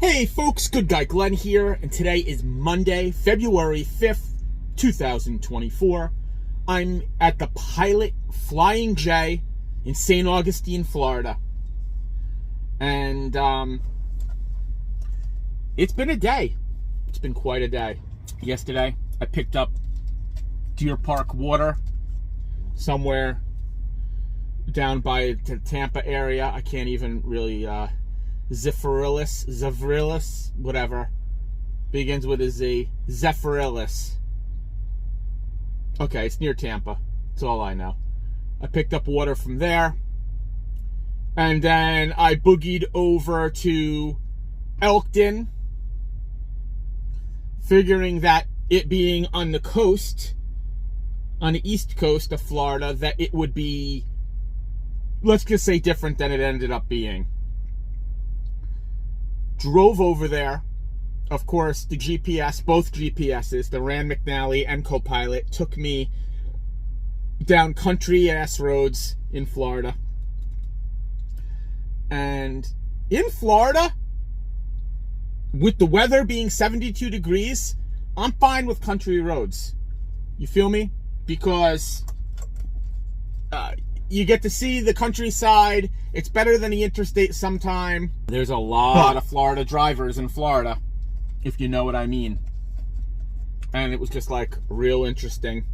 Hey folks, Good Guy Glenn here, and today is Monday, February 5th, 2024. I'm at the Pilot Flying J in St. Augustine, Florida. And it's been a day. It's been quite a day. Yesterday, I picked up Deer Park water somewhere down by the Tampa area. I can't even really Zephyrilus, whatever. Begins with a Z. Zephyrilus. Okay, it's near Tampa. That's all I know. I picked up water from there. And then I boogied over to Elkton, figuring that it being on the coast, on the east coast of Florida, that it would be, let's just say, different than it ended up being. Drove over there. Of course, the GPS, both GPSs, the Rand McNally and Copilot, took me down country-ass roads in Florida. And in Florida, with the weather being 72 degrees, I'm fine with country roads. You feel me? Because you get to see the countryside. It's better than the interstate sometime. There's a lot of Florida drivers in Florida, if you know what I mean. And it was just like real interesting.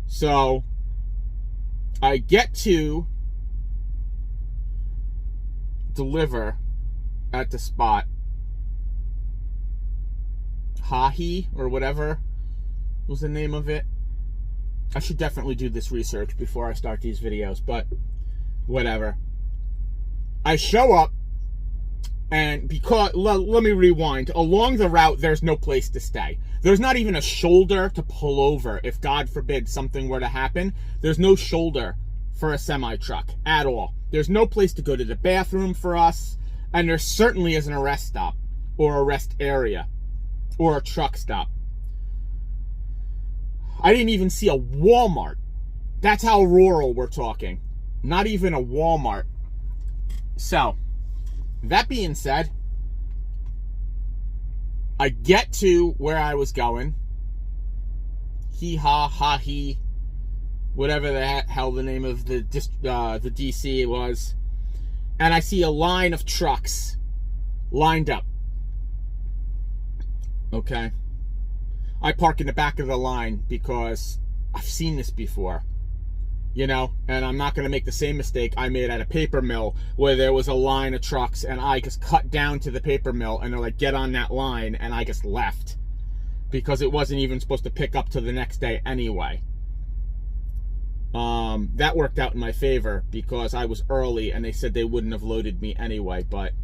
So I get to deliver at the spot. Hahi or whatever was the name of it. I should definitely do this research before I start these videos, but whatever. I show up, and because, let me rewind. Along the route, there's no place to stay. There's not even a shoulder to pull over if, God forbid, something were to happen. There's no shoulder for a semi-truck at all. There's no place to go to the bathroom for us, and there certainly isn't a rest stop or a rest area or a truck stop. I didn't even see a Walmart. That's how rural we're talking. Not even a Walmart. So, that being said, I get to where I was going. He, whatever the hell the name of the DC was. And I see a line of trucks lined up. Okay. I park in the back of the line because I've seen this before, you know, and I'm not going to make the same mistake I made at a paper mill where there was a line of trucks and I just cut down to the paper mill and they're like, get on that line, and I just left because it wasn't even supposed to pick up till the next day anyway. That worked out in my favor because I was early and they said they wouldn't have loaded me anyway, but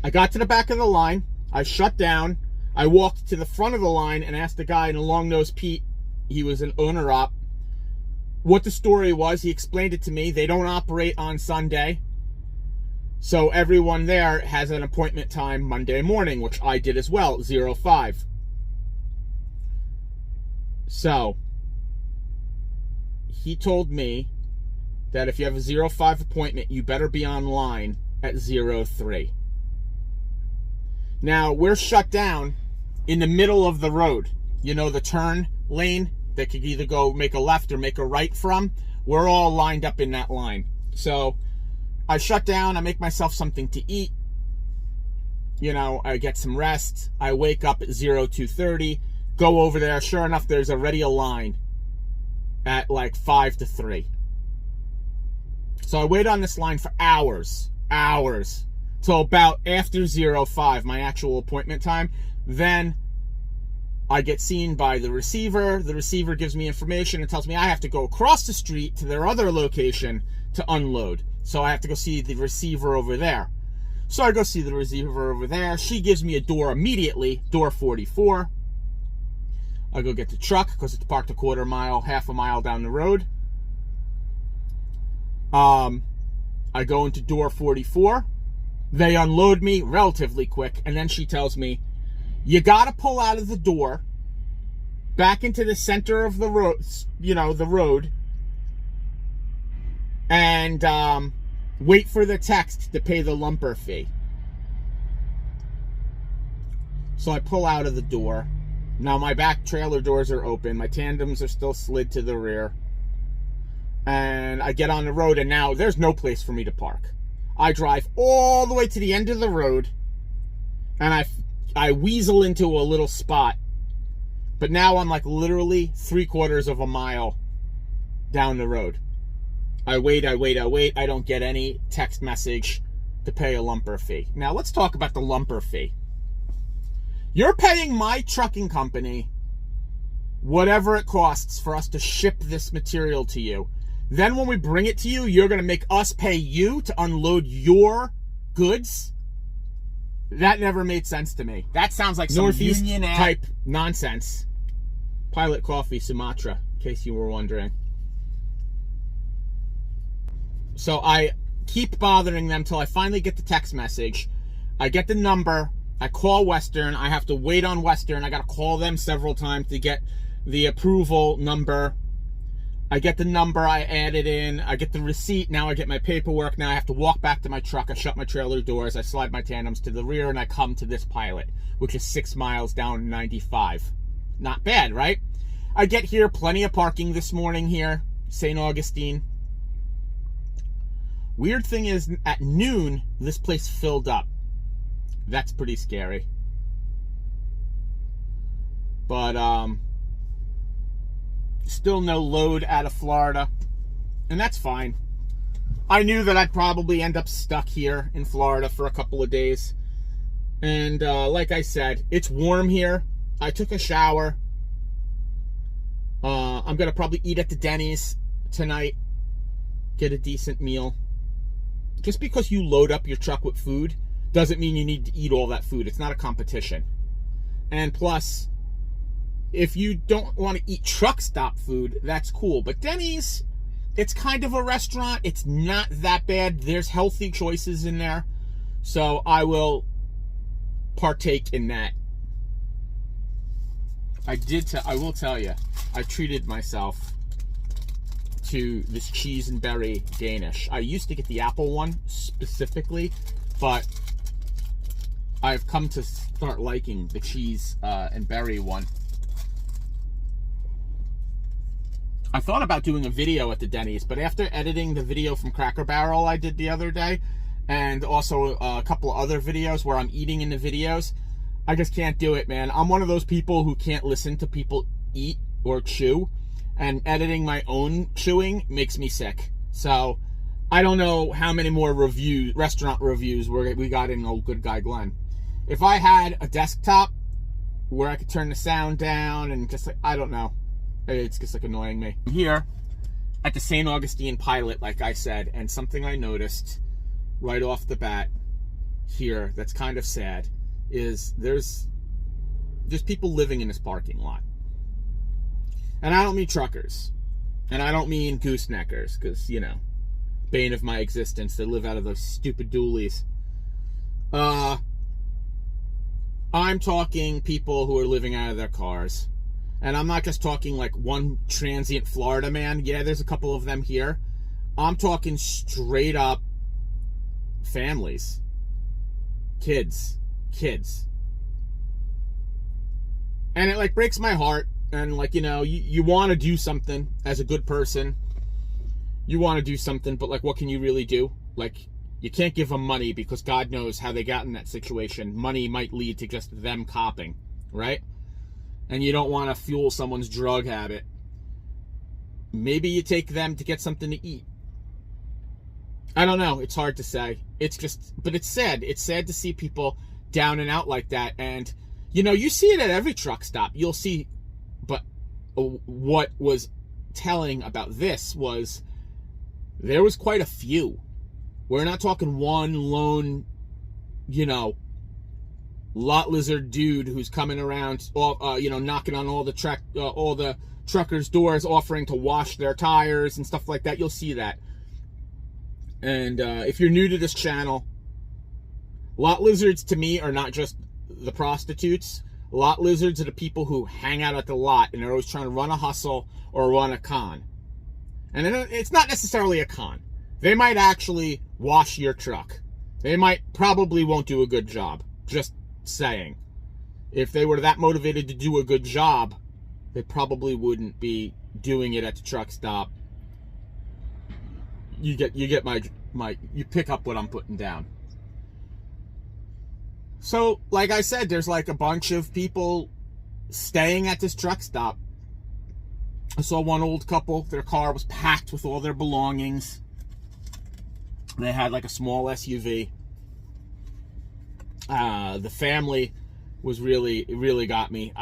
I got to the back of the line, I shut down. I walked to the front of the line and asked the guy in a long-nosed Pete, he was an owner-op, what the story was. He explained it to me. They don't operate on Sunday, so everyone there has an appointment time Monday morning, which I did as well, 05. So, he told me that if you have a 05 appointment, you better be online at 03. Now, we're shut down in the middle of the road. You know, the turn lane that could either go make a left or make a right from. We're all lined up in that line. So I shut down. I make myself something to eat. You know, I get some rest. I wake up at 02:30. Go over there. Sure enough, there's already a line at like 5 to 3. So I wait on this line for hours. Till about after 05, my actual appointment time. Then I get seen by the receiver. The receiver gives me information and tells me I have to go across the street to their other location to unload. So I have to go see the receiver over there. So I go see the receiver over there. She gives me a door immediately, door 44. I go get the truck because it's parked a quarter mile, half a mile down the road. I go into door 44. They unload me relatively quick, and then she tells me, you got to pull out of the door, back into the center of the road, you know, the road, and wait for the text to pay the lumper fee. So I pull out of the door. Now my back trailer doors are open. My tandems are still slid to the rear. And I get on the road, and now there's no place for me to park. I drive all the way to the end of the road, and I weasel into a little spot. But now I'm like literally 3/4 of a mile down the road. I wait. I don't get any text message to pay a lumper fee. Now let's talk about the lumper fee. You're paying my trucking company whatever it costs for us to ship this material to you. Then when we bring it to you, you're going to make us pay you to unload your goods? That never made sense to me. That sounds like some Northeast type nonsense. Pilot Coffee, Sumatra, in case you were wondering. So I keep bothering them till I finally get the text message. I get the number. I call Western. I have to wait on Western. I got to call them several times to get the approval number. I get the number, I add it in, I get the receipt, now I get my paperwork, now I have to walk back to my truck, I shut my trailer doors, I slide my tandems to the rear, and I come to this Pilot, which is 6 miles down 95. Not bad, right? I get here, plenty of parking this morning here, St. Augustine. Weird thing is, at noon, this place filled up. That's pretty scary. But, still no load out of Florida, and that's fine. I knew that I'd probably end up stuck here in Florida for a couple of days. And like I said, it's warm here. I took a shower. I'm going to probably eat at the Denny's tonight. Get a decent meal. Just because you load up your truck with food doesn't mean you need to eat all that food. It's not a competition. And plus, if you don't want to eat truck stop food, that's cool. But Denny's, it's kind of a restaurant. It's not that bad. There's healthy choices in there. So I will partake in that. I will tell you, I treated myself to this cheese and berry Danish. I used to get the apple one specifically, but I've come to start liking the cheese and berry one. I thought about doing a video at the Denny's, but after editing the video from Cracker Barrel I did the other day, and also a couple of other videos where I'm eating in the videos, I just can't do it, man. I'm one of those people who can't listen to people eat or chew, and editing my own chewing makes me sick. So I don't know how many more restaurant reviews we got in Old Good Guy Glenn. If I had a desktop where I could turn the sound down and just like, I don't know. It's just like annoying me. I'm here at the St. Augustine Pilot, like I said, and something I noticed right off the bat here that's kind of sad is there's people living in this parking lot. And I don't mean truckers. And I don't mean gooseneckers, because, you know, bane of my existence, they live out of those stupid dualies. I'm talking people who are living out of their cars. And I'm not just talking like one transient Florida man. Yeah, there's a couple of them here. I'm talking straight up families. Kids. And it like breaks my heart. And like, you know, you want to do something as a good person. You want to do something, but like, what can you really do? Like, you can't give them money because God knows how they got in that situation. Money might lead to just them copping, right? And you don't want to fuel someone's drug habit. Maybe you take them to get something to eat. I don't know. It's hard to say. It's just, but it's sad. It's sad to see people down and out like that. And, you know, you see it at every truck stop. You'll see, but what was telling about this was there was quite a few. We're not talking one lone, you know, lot lizard dude who's coming around, you know, knocking on all the truckers' doors, offering to wash their tires and stuff like that. You'll see that. And if you're new to this channel, lot lizards to me are not just the prostitutes. Lot lizards are the people who hang out at the lot and they're always trying to run a hustle or run a con. And it's not necessarily a con. They might actually wash your truck. They probably won't do a good job. Just saying. If they were that motivated to do a good job, they probably wouldn't be doing it at the truck stop. You get my you pick up what I'm putting down. So, like I said, there's like a bunch of people staying at this truck stop. I saw one old couple, their car was packed with all their belongings. They had like a small SUV. The family was really got me.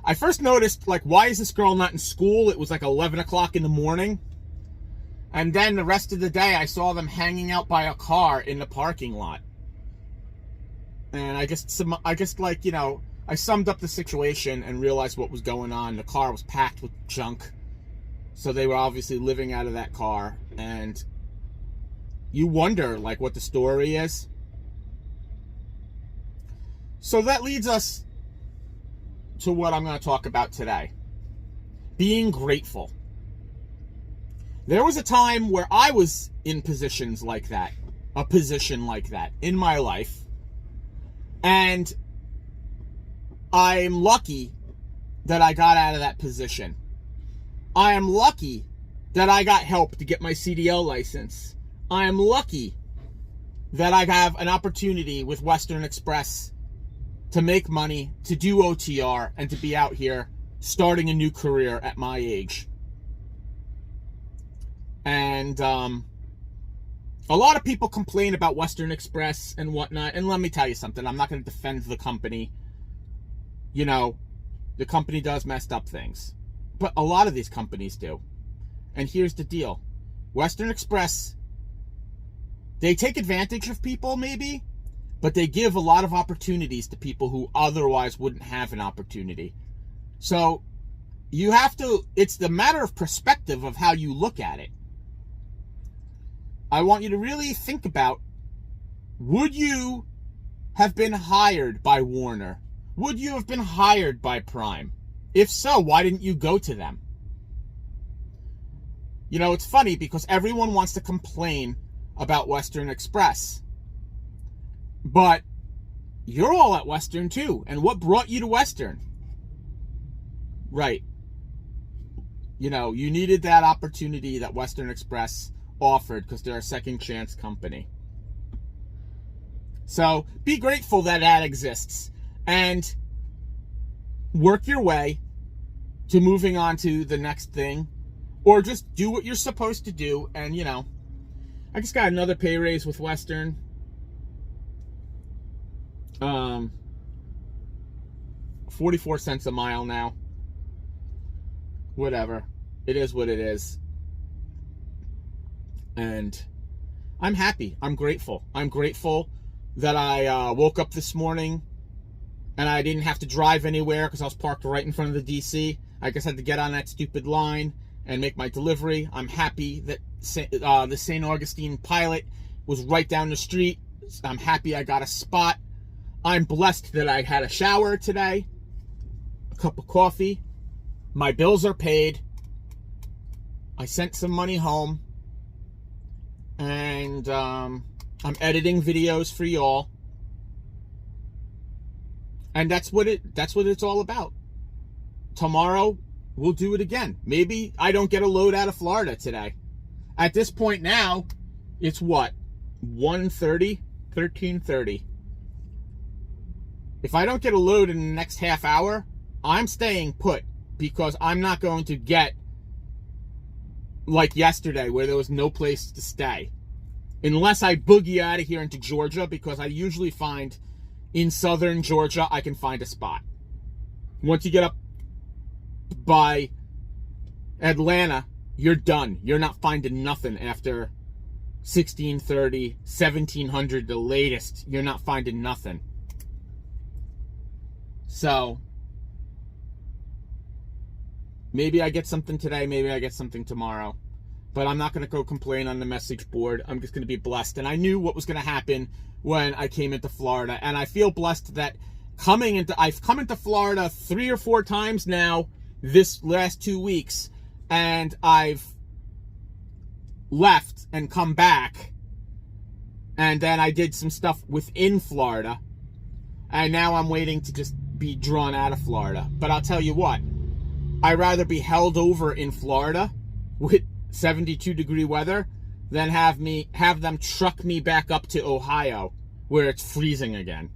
I first noticed, like, why is this girl not in school? It was like 11 o'clock in the morning. And then the rest of the day, I saw them hanging out by a car in the parking lot. And I guess like, you know, I summed up the situation and realized what was going on. The car was packed with junk. So they were obviously living out of that car. And you wonder, like, what the story is. So that leads us to what I'm going to talk about today. Being grateful. There was a time where I was in positions like that. A position like that in my life. And I'm lucky that I got out of that position. I am lucky that I got help to get my CDL license. I am lucky that I have an opportunity with Western Express to make money, to do OTR, and to be out here starting a new career at my age. And a lot of people complain about Western Express and whatnot. And let me tell you something. I'm not going to defend the company. You know, the company does messed up things. But a lot of these companies do. And here's the deal. Western Express, they take advantage of people maybe, but they give a lot of opportunities to people who otherwise wouldn't have an opportunity. So you have to, it's the matter of perspective of how you look at it. I want you to really think about, would you have been hired by Warner? Would you have been hired by Prime? If so, why didn't you go to them? You know, it's funny because everyone wants to complain about Western Express. But you're all at Western too. And what brought you to Western? Right. You know, you needed that opportunity that Western Express offered because they're a second chance company. So be grateful that that exists and work your way to moving on to the next thing, or just do what you're supposed to do. And, you know, I just got another pay raise with Western. 44 cents a mile now. Whatever. It is what it is. And I'm happy. I'm grateful. I'm grateful that I woke up this morning and I didn't have to drive anywhere because I was parked right in front of the DC. I just had to get on that stupid line and make my delivery. I'm happy that the St. Augustine Pilot was right down the street. I'm happy I got a spot. I'm blessed that I had a shower today, a cup of coffee. My bills are paid. I sent some money home. And I'm editing videos for y'all. And that's what it's all about. Tomorrow we'll do it again. Maybe I don't get a load out of Florida today. At this point now, it's what? 1:30, 13:30. If I don't get a load in the next half hour, I'm staying put because I'm not going to get like yesterday where there was no place to stay. Unless I boogie out of here into Georgia, because I usually find in southern Georgia I can find a spot. Once you get up by Atlanta, you're done. You're not finding nothing after 1630, 1700, the latest. You're not finding nothing. So maybe I get something today, maybe I get something tomorrow. But I'm not going to go complain on the message board. I'm just going to be blessed. And I knew what was going to happen when I came into Florida. And I feel blessed that I've come into Florida 3 or 4 times now this last 2 weeks. And I've left and come back. And then I did some stuff within Florida. And now I'm waiting to just be drawn out of Florida. But I'll tell you what, I'd rather be held over in Florida with 72-degree weather than have them truck me back up to Ohio where it's freezing again.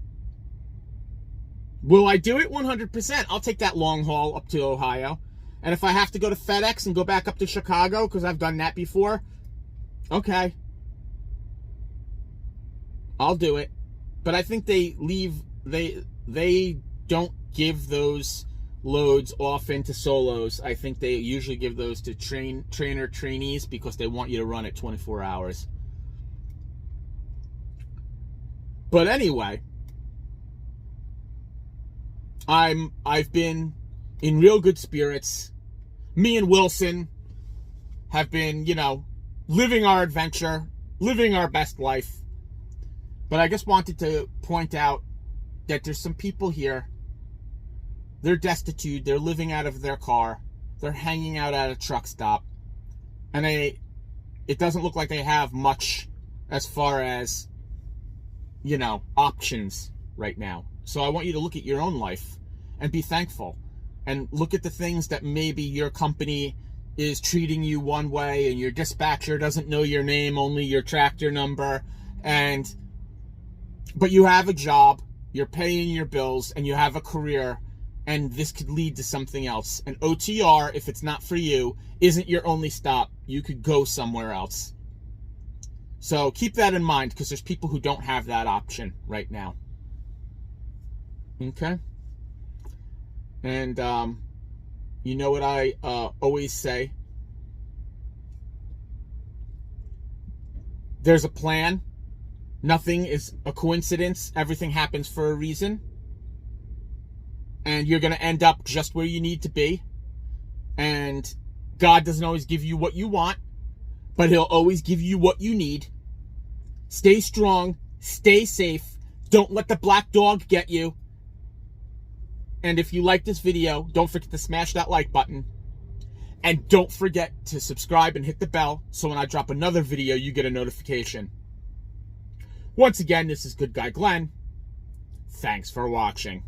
Will I do it? 100%. I'll take that long haul up to Ohio. And if I have to go to FedEx and go back up to Chicago, because I've done that before, okay, I'll do it. But I think they don't give those loads often to solos. I think they usually give those to trainees because they want you to run it 24 hours. But anyway, I've been in real good spirits. Me and Wilson have been, living our adventure, living our best life. But I just wanted to point out that there's some people here. They're destitute. They're living out of their car. They're hanging out at a truck stop. And it doesn't look like they have much as far as, options right now. So I want you to look at your own life and be thankful. And look at the things that maybe your company is treating you one way and your dispatcher doesn't know your name, only your tractor number. But you have a job, you're paying your bills, and you have a career, and this could lead to something else. And OTR, if it's not for you, isn't your only stop. You could go somewhere else. So keep that in mind, because there's people who don't have that option right now. Okay? And you know what I always say? There's a plan. Nothing is a coincidence. Everything happens for a reason. And you're going to end up just where you need to be. And God doesn't always give you what you want, but He'll always give you what you need. Stay strong. Stay safe. Don't let the black dog get you. And if you like this video, don't forget to smash that like button. And don't forget to subscribe and hit the bell so when I drop another video, you get a notification. Once again, this is Good Guy Glenn. Thanks for watching.